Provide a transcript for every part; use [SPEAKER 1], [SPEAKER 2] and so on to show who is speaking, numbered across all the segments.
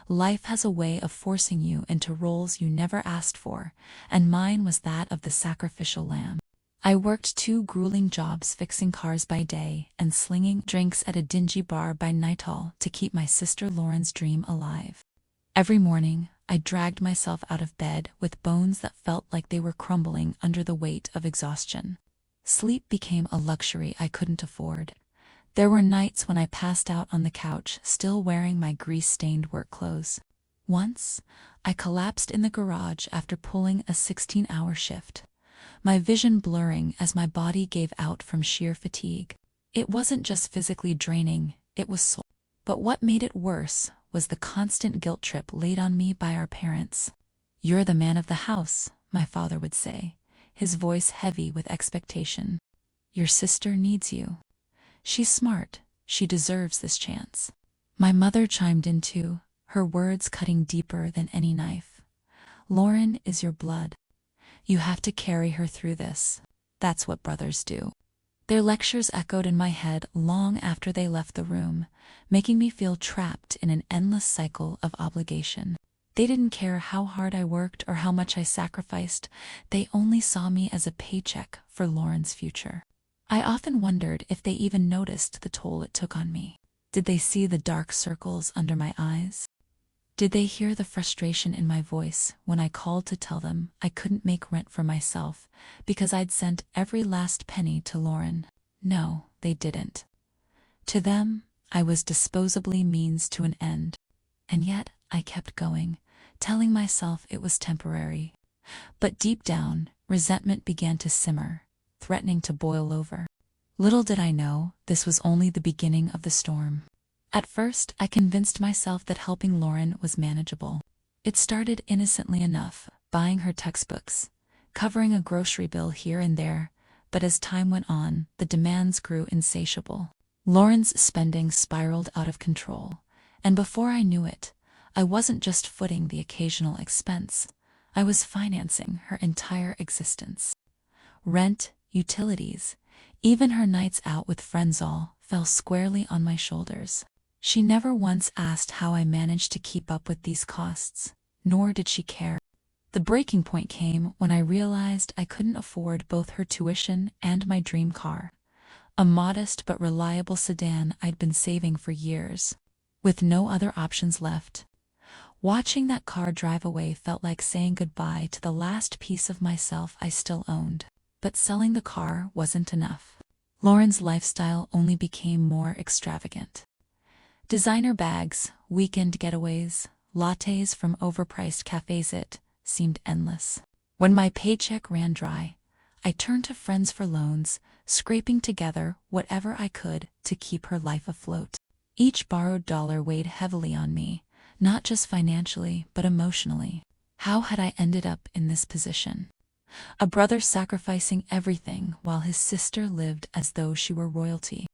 [SPEAKER 1] Life has a way of forcing you into roles you never asked for, and mine was that of the sacrificial lamb. I worked 2 grueling jobs fixing cars by day and slinging drinks at a dingy bar by nightfall to keep my sister Lauren's dream alive. Every morning, I dragged myself out of bed with bones that felt like they were crumbling under the weight of exhaustion. Sleep became a luxury I couldn't afford. There were nights when I passed out on the couch, still wearing my grease-stained work clothes. Once, I collapsed in the garage after pulling a 16-hour shift, my vision blurring as my body gave out from sheer fatigue. It wasn't just physically draining, it was soul. But what made it worse was the constant guilt trip laid on me by our parents. "You're the man of the house," my father would say, his voice heavy with expectation. "Your sister needs you. She's smart, she deserves this chance." My mother chimed in too, her words cutting deeper than any knife. "Lauren is your blood. You have to carry her through this. That's what brothers do." Their lectures echoed in my head long after they left the room, making me feel trapped in an endless cycle of obligation. They didn't care how hard I worked or how much I sacrificed. They only saw me as a paycheck for Lauren's future. I often wondered if they even noticed the toll it took on me. Did they see the dark circles under my eyes? Did they hear the frustration in my voice when I called to tell them I couldn't make rent for myself because I'd sent every last penny to Lauren? No, they didn't. To them, I was disposably means to an end. And yet, I kept going, telling myself it was temporary. But deep down, resentment began to simmer, threatening to boil over. Little did I know, this was only the beginning of the storm. At first, I convinced myself that helping Lauren was manageable. It started innocently enough, buying her textbooks, covering a grocery bill here and there, but as time went on, the demands grew insatiable. Lauren's spending spiraled out of control, and before I knew it, I wasn't just footing the occasional expense, I was financing her entire existence. Rent, utilities, even her nights out with friends all fell squarely on my shoulders. She never once asked how I managed to keep up with these costs, nor did she care. The breaking point came when I realized I couldn't afford both her tuition and my dream car, a modest but reliable sedan I'd been saving for years. With no other options left, watching that car drive away felt like saying goodbye to the last piece of myself I still owned. But selling the car wasn't enough. Lauren's lifestyle only became more extravagant. Designer bags, weekend getaways, lattes from overpriced cafes, it seemed endless. When my paycheck ran dry, I turned to friends for loans, scraping together whatever I could to keep her life afloat. Each borrowed dollar weighed heavily on me, not just financially but emotionally. How had I ended up in this position? A brother sacrificing everything while his sister lived as though she were royalty.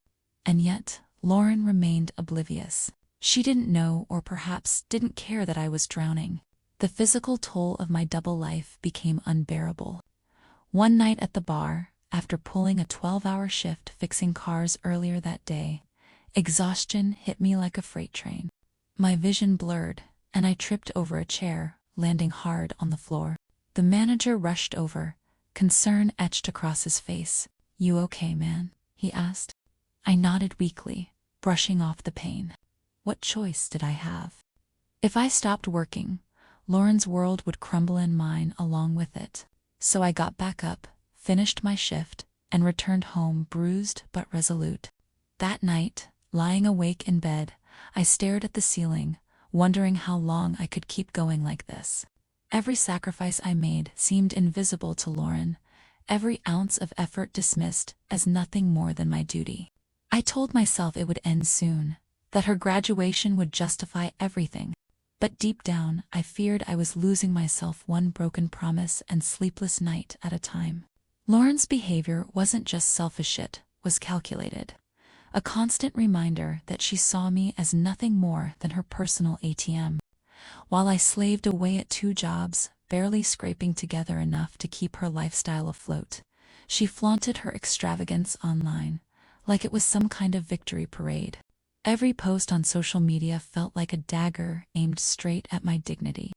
[SPEAKER 1] And yet, Lauren remained oblivious. She didn't know, or perhaps didn't care, that I was drowning. The physical toll of my double life became unbearable. One night at the bar, after pulling a 12-hour shift fixing cars earlier that day, exhaustion hit me like a freight train. My vision blurred, and I tripped over a chair, landing hard on the floor. The manager rushed over, concern etched across his face. "You okay, man?" he asked. I nodded weakly, brushing off the pain. What choice did I have? If I stopped working, Lauren's world would crumble and mine along with it. So I got back up, finished my shift, and returned home bruised but resolute. That night, lying awake in bed, I stared at the ceiling, wondering how long I could keep going like this. Every sacrifice I made seemed invisible to Lauren, every ounce of effort dismissed as nothing more than my duty. I told myself it would end soon, that her graduation would justify everything. But deep down, I feared I was losing myself one broken promise and sleepless night at a time. Lauren's behavior wasn't just selfish, it was calculated. A constant reminder that she saw me as nothing more than her personal ATM. While I slaved away at 2 jobs, barely scraping together enough to keep her lifestyle afloat, she flaunted her extravagance online, like it was some kind of victory parade. Every post on social media felt like a dagger aimed straight at my dignity.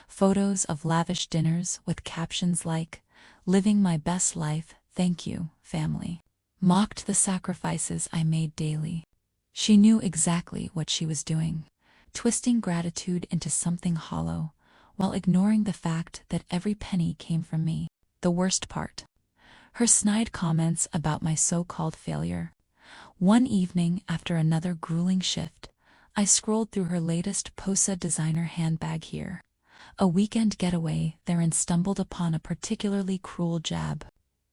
[SPEAKER 1] Photos of lavish dinners with captions like, "Living my best life, thank you, family," mocked the sacrifices I made daily. She knew exactly what she was doing, twisting gratitude into something hollow, while ignoring the fact that every penny came from me. The worst part, her snide comments about my so-called failure. One evening after another grueling shift, I scrolled through her latest Posa designer handbag here. A weekend getaway there, and stumbled upon a particularly cruel jab.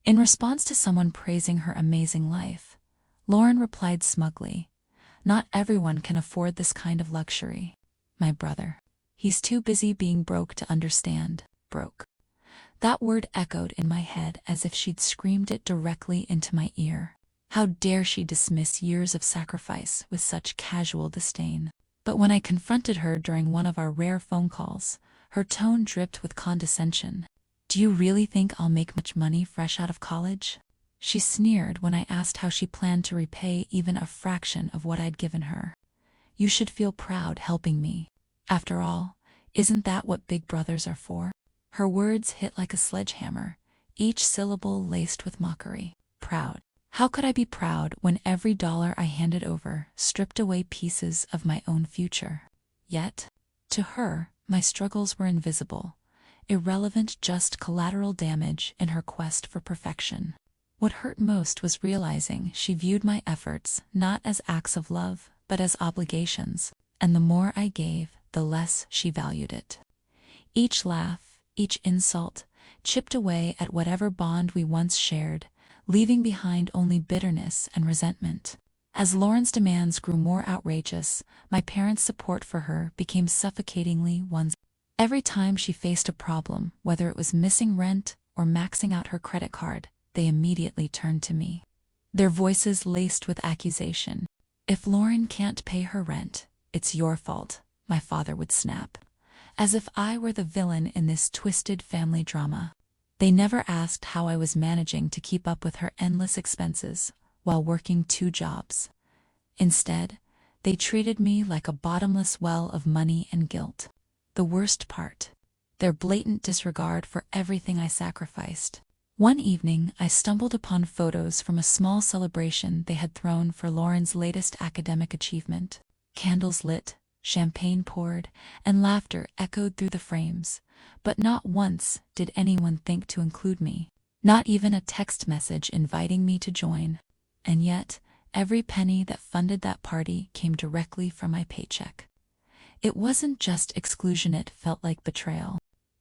[SPEAKER 1] In response to someone praising her amazing life, Lauren replied smugly, "Not everyone can afford this kind of luxury. My brother. He's too busy being broke to understand." Broke. That word echoed in my head as if she'd screamed it directly into my ear. How dare she dismiss years of sacrifice with such casual disdain? But when I confronted her during one of our rare phone calls, her tone dripped with condescension. "Do you really think I'll make much money fresh out of college?" She sneered when I asked how she planned to repay even a fraction of what I'd given her. "You should feel proud helping me. After all, isn't that what big brothers are for?" Her words hit like a sledgehammer, each syllable laced with mockery. Proud. How could I be proud when every dollar I handed over stripped away pieces of my own future? Yet, to her, my struggles were invisible, irrelevant, just collateral damage in her quest for perfection. What hurt most was realizing she viewed my efforts not as acts of love, but as obligations, and the more I gave, the less she valued it. Each laugh, each insult, chipped away at whatever bond we once shared, leaving behind only bitterness and resentment. As Lauren's demands grew more outrageous, my parents' support for her became suffocatingly one. Every time she faced a problem, whether it was missing rent or maxing out her credit card, they immediately turned to me. Their voices laced with accusation. "If Lauren can't pay her rent, it's your fault," my father would snap, as if I were the villain in this twisted family drama. They never asked how I was managing to keep up with her endless expenses while working 2 jobs. Instead, they treated me like a bottomless well of money and guilt. The worst part, their blatant disregard for everything I sacrificed. One evening, I stumbled upon photos from a small celebration they had thrown for Lauren's latest academic achievement. Candles lit, champagne poured, and laughter echoed through the frames, but not once did anyone think to include me. Not even a text message inviting me to join. And yet, every penny that funded that party came directly from my paycheck. It wasn't just exclusion, it felt like betrayal.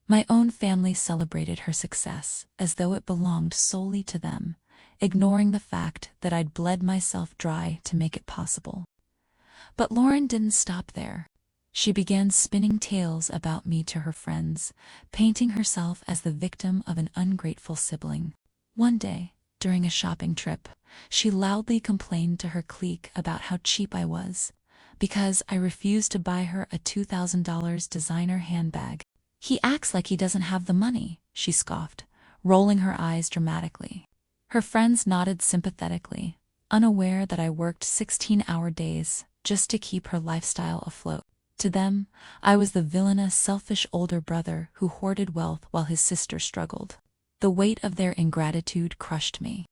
[SPEAKER 1] My own family celebrated her success as though it belonged solely to them, ignoring the fact that I'd bled myself dry to make it possible. But Lauren didn't stop there. She began spinning tales about me to her friends, painting herself as the victim of an ungrateful sibling. One day, during a shopping trip, she loudly complained to her clique about how cheap I was, because I refused to buy her a $2,000 designer handbag. "He acts like he doesn't have the money," she scoffed, rolling her eyes dramatically. Her friends nodded sympathetically, unaware that I worked 16-hour days just to keep her lifestyle afloat. To them, I was the villainous, selfish older brother who hoarded wealth while his sister struggled. The weight of their ingratitude crushed me.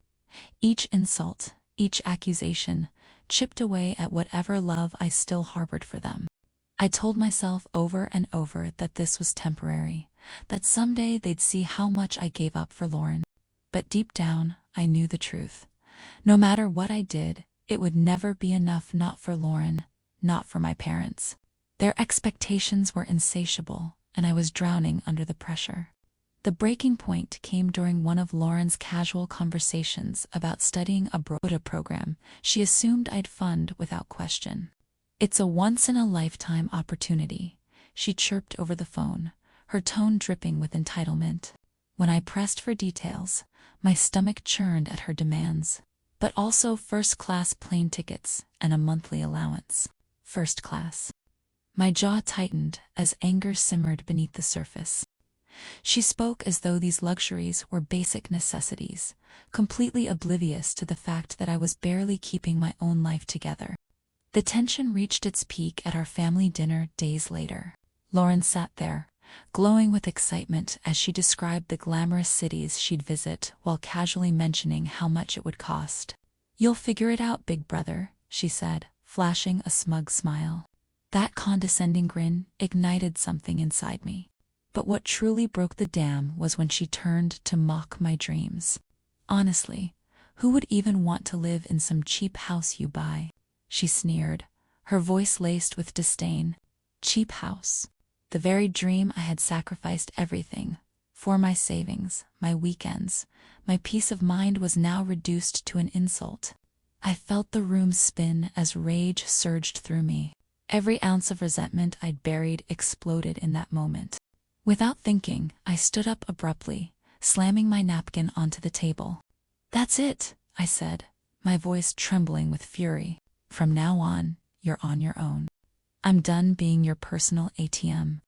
[SPEAKER 1] Each insult, each accusation, chipped away at whatever love I still harbored for them. I told myself over and over that this was temporary, that someday they'd see how much I gave up for Lauren. But deep down, I knew the truth. No matter what I did, it would never be enough, not for Lauren, not for my parents. Their expectations were insatiable, and I was drowning under the pressure. The breaking point came during one of Lauren's casual conversations about studying abroad, a program she assumed I'd fund without question. "It's a once-in-a-lifetime opportunity," she chirped over the phone, her tone dripping with entitlement. When I pressed for details, my stomach churned at her demands. But also first-class plane tickets and a monthly allowance. First class. My jaw tightened as anger simmered beneath the surface. She spoke as though these luxuries were basic necessities, completely oblivious to the fact that I was barely keeping my own life together. The tension reached its peak at our family dinner days later. Lauren sat there, glowing with excitement as she described the glamorous cities she'd visit while casually mentioning how much it would cost. "You'll figure it out, big brother," she said, flashing a smug smile. That condescending grin ignited something inside me. But what truly broke the dam was when she turned to mock my dreams. "Honestly, who would even want to live in some cheap house you buy?" she sneered, her voice laced with disdain. Cheap house. The very dream I had sacrificed everything for: my savings, my weekends, my peace of mind, was now reduced to an insult. I felt the room spin as rage surged through me. Every ounce of resentment I'd buried exploded in that moment. Without thinking, I stood up abruptly, slamming my napkin onto the table. "That's it," I said, my voice trembling with fury. "From now on, you're on your own. I'm done being your personal ATM."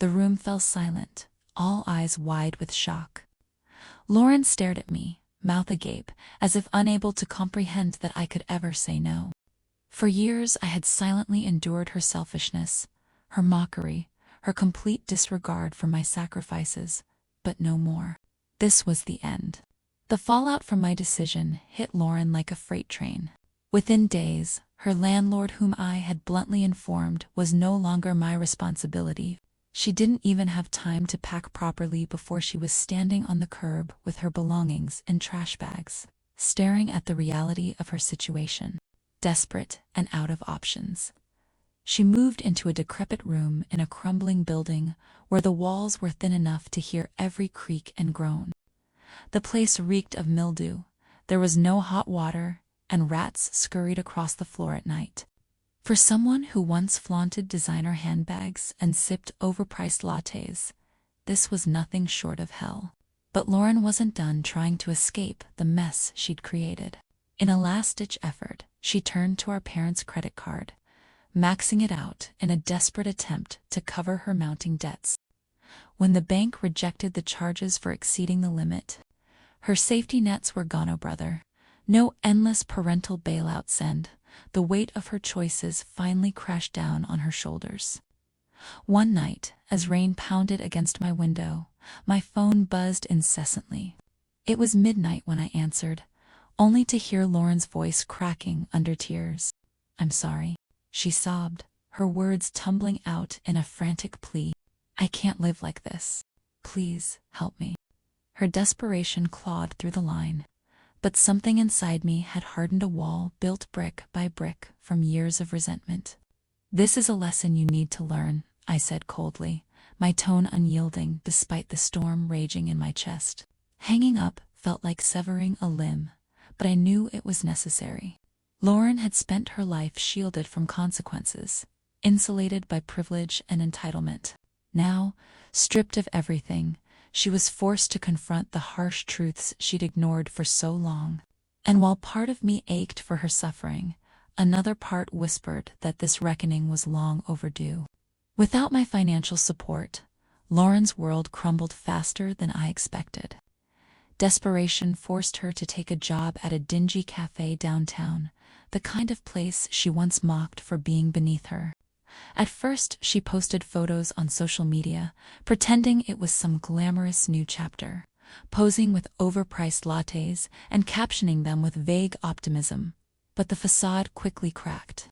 [SPEAKER 1] The room fell silent, all eyes wide with shock. Lauren stared at me, mouth agape, as if unable to comprehend that I could ever say no. For years I had silently endured her selfishness, her mockery, her complete disregard for my sacrifices, but no more. This was the end. The fallout from my decision hit Lauren like a freight train. Within days, her landlord, whom I had bluntly informed was no longer my responsibility. She didn't even have time to pack properly before she was standing on the curb with her belongings in trash bags, staring at the reality of her situation, desperate and out of options. She moved into a decrepit room in a crumbling building where the walls were thin enough to hear every creak and groan. The place reeked of mildew, there was no hot water, and rats scurried across the floor at night. For someone who once flaunted designer handbags and sipped overpriced lattes, this was nothing short of hell. But Lauren wasn't done trying to escape the mess she'd created. In a last-ditch effort, she turned to our parents' credit card, maxing it out in a desperate attempt to cover her mounting debts. When the bank rejected the charges for exceeding the limit, her safety nets were gone, oh brother. No endless parental bailout send. The weight of her choices finally crashed down on her shoulders. One night, as rain pounded against my window, my phone buzzed incessantly. It was midnight when I answered, only to hear Lauren's voice cracking under tears. "I'm sorry," she sobbed, her words tumbling out in a frantic plea. "I can't live like this. Please, help me." Her desperation clawed through the line, but something inside me had hardened a wall built brick by brick from years of resentment. "This is a lesson you need to learn," I said coldly, my tone unyielding despite the storm raging in my chest. Hanging up felt like severing a limb, but I knew it was necessary. Lauren had spent her life shielded from consequences, insulated by privilege and entitlement. Now, stripped of everything, she was forced to confront the harsh truths she'd ignored for so long. And while part of me ached for her suffering, another part whispered that this reckoning was long overdue. Without my financial support, Lauren's world crumbled faster than I expected. Desperation forced her to take a job at a dingy cafe downtown, the kind of place she once mocked for being beneath her. At first, she posted photos on social media, pretending it was some glamorous new chapter, posing with overpriced lattes and captioning them with vague optimism. But the facade quickly cracked.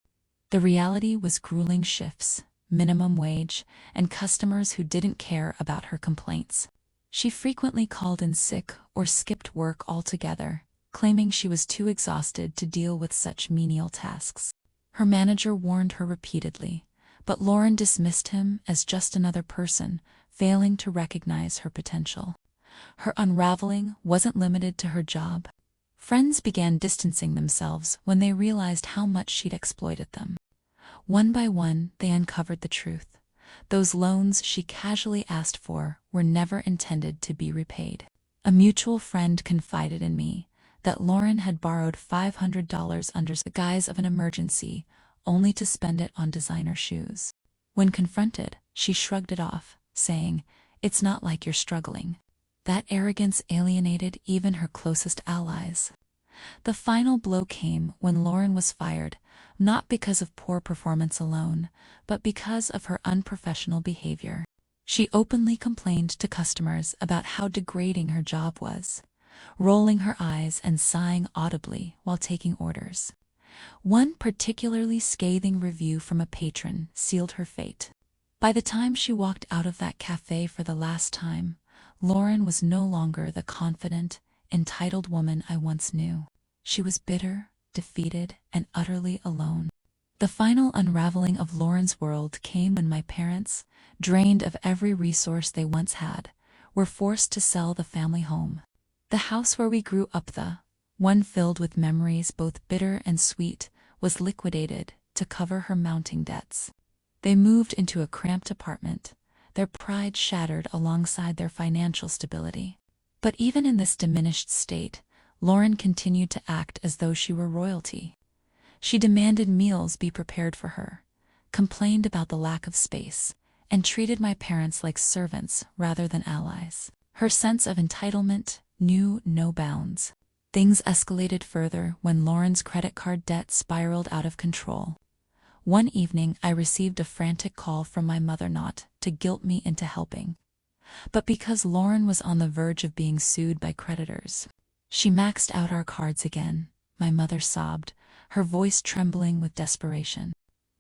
[SPEAKER 1] The reality was grueling shifts, minimum wage, and customers who didn't care about her complaints. She frequently called in sick or skipped work altogether, claiming she was too exhausted to deal with such menial tasks. Her manager warned her repeatedly, but Lauren dismissed him as just another person, failing to recognize her potential. Her unraveling wasn't limited to her job. Friends began distancing themselves when they realized how much she'd exploited them. One by one, they uncovered the truth. Those loans she casually asked for were never intended to be repaid. A mutual friend confided in me that Lauren had borrowed $500 under the guise of an emergency, only to spend it on designer shoes. When confronted, she shrugged it off, saying, "It's not like you're struggling." That arrogance alienated even her closest allies. The final blow came when Lauren was fired, not because of poor performance alone, but because of her unprofessional behavior. She openly complained to customers about how degrading her job was, rolling her eyes and sighing audibly while taking orders. One particularly scathing review from a patron sealed her fate. By the time she walked out of that cafe for the last time, Lauren was no longer the confident, entitled woman I once knew. She was bitter, defeated, and utterly alone. The final unraveling of Lauren's world came when my parents, drained of every resource they once had, were forced to sell the family home. The house where we grew up, the one filled with memories both bitter and sweet, was liquidated to cover her mounting debts. They moved into a cramped apartment, their pride shattered alongside their financial stability. But even in this diminished state, Lauren continued to act as though she were royalty. She demanded meals be prepared for her, complained about the lack of space, and treated my parents like servants rather than allies. Her sense of entitlement knew no bounds. Things escalated further when Lauren's credit card debt spiraled out of control. One evening I received a frantic call from my mother, not to guilt me into helping, but because Lauren was on the verge of being sued by creditors. "She maxed out our cards again," my mother sobbed, her voice trembling with desperation.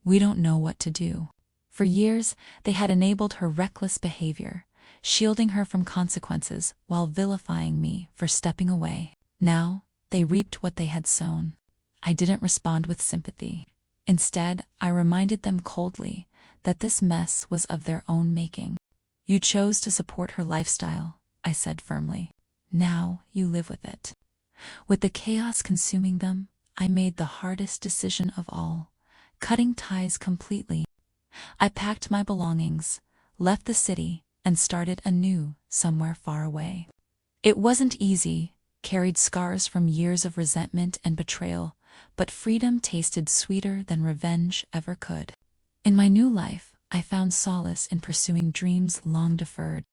[SPEAKER 1] "We don't know what to do." For years, they had enabled her reckless behavior, shielding her from consequences while vilifying me for stepping away. Now, they reaped what they had sown. I didn't respond with sympathy. Instead, I reminded them coldly that this mess was of their own making. "You chose to support her lifestyle," I said firmly. "Now you live with it." With the chaos consuming them, I made the hardest decision of all, cutting ties completely. I packed my belongings, left the city, and started anew somewhere far away. It wasn't easy, carried scars from years of resentment and betrayal, but freedom tasted sweeter than revenge ever could. In my new life, I found solace in pursuing dreams long deferred.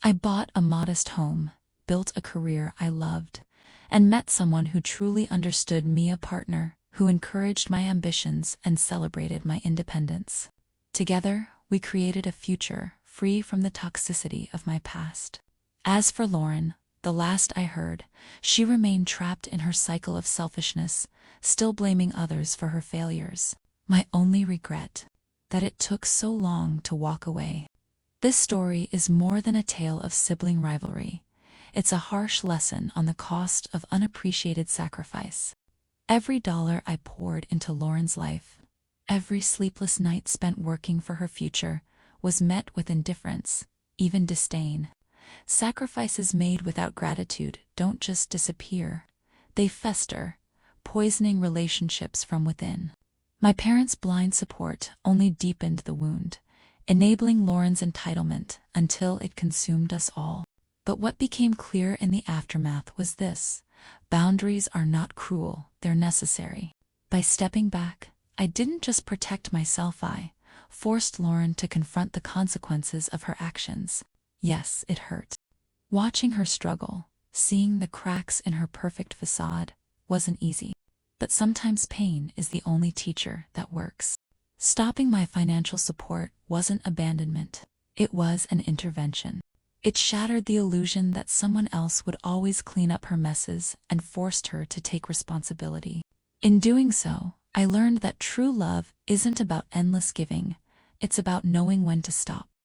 [SPEAKER 1] I bought a modest home, built a career I loved, and met someone who truly understood me, a partner who encouraged my ambitions and celebrated my independence. Together, we created a future free from the toxicity of my past. As for Lauren, the last I heard, she remained trapped in her cycle of selfishness, still blaming others for her failures. My only regret, that it took so long to walk away. This story is more than a tale of sibling rivalry. It's a harsh lesson on the cost of unappreciated sacrifice. Every dollar I poured into Lauren's life, every sleepless night spent working for her future, was met with indifference, even disdain. Sacrifices made without gratitude don't just disappear, they fester, poisoning relationships from within. My parents' blind support only deepened the wound, enabling Lauren's entitlement until it consumed us all. But what became clear in the aftermath was this: boundaries are not cruel, they're necessary. By stepping back, I didn't just protect myself, I forced Lauren to confront the consequences of her actions. Yes, it hurt. Watching her struggle, seeing the cracks in her perfect facade, wasn't easy. But sometimes pain is the only teacher that works. Stopping my financial support wasn't abandonment. It was an intervention. It shattered the illusion that someone else would always clean up her messes and forced her to take responsibility. In doing so, I learned that true love isn't about endless giving, it's about knowing when to stop.